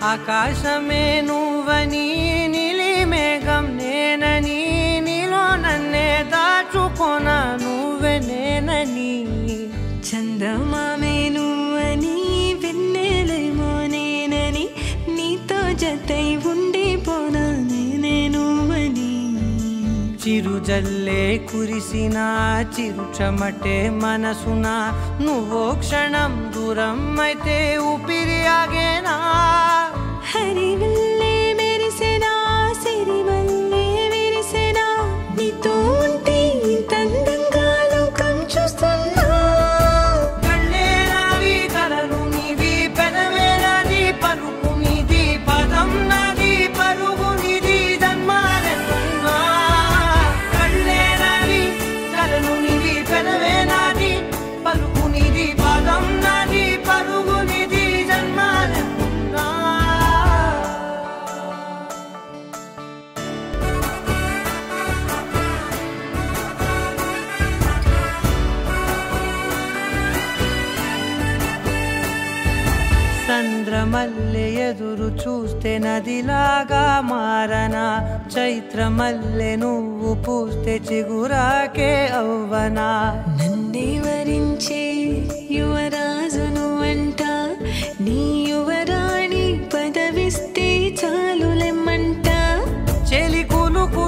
ఆకాశమే నువ్వని నీలి మేఘం నేనని నీలో నన్నే దాచుకోనా నువ్వే నేనని చందమామే నువ్వని వెన్నెలేమో నేనని నీతో జతై ఉండిపోనా నేనే నువ్వని చిరుజల్లే కురిసిన చిరు చెమటే మనసున నువ్వో క్షణం దూరం అయితే ఊపిరి ఆగేనా హరివల్లే మెరిసెనా సిరివల్లే విరిసెనా నీతో ఉంటే ఇంత అందంగా లోకం చూస్తున్నా కళ్ళే నావి కలలు నీవి పెదవే నాది పలుకు నీది పదం నాది పరుగు నీది జన్మాలెన్నున్నా కళ్ళే నావి కలలు నీవి పెదవే నాది పలుకు నీది పదం నాది పరుగు నీది జన్మాలెన్నున్నా చంద్రమల్లె ఎదురు చూస్తే నదిలాగా మారనా చైత్రమల్లె నువ్వు పూస్తే చిగురాకే అవ్వనా నన్నే వరించే యువరాజును అంట నీ యువరాణి పదవిస్తే చాలులెమ్మంట చెలి కులుకు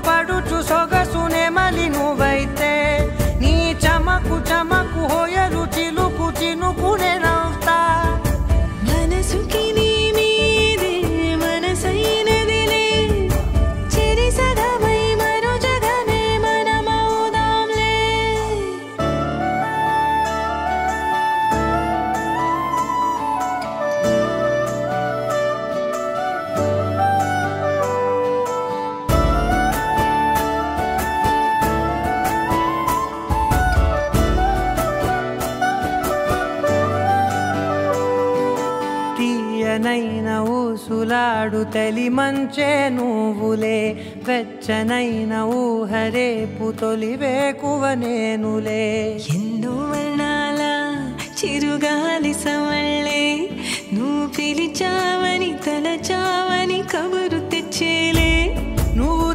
పడుచు సొగసునే మలి నువ్వైతే నీ చమకు చమకు హోయలు చిలుకు చినుకునే నవ్వుతా మనసుకి నీ మీదే మనసైనదిలే చెరి సగమై మరో జగమే మనమవుదాంలే తీయనైన ఊసులాడు తలి మంచే నువ్వులే వెచ్చనైన ఊహరేపు తొలి వేకువ నేనులే ఎన్నో వర్ణాల చిరుగాలి సవళ్ళే నువ్వు పిలిచావని తలచావని కబురు తెచ్చేలే నువ్వు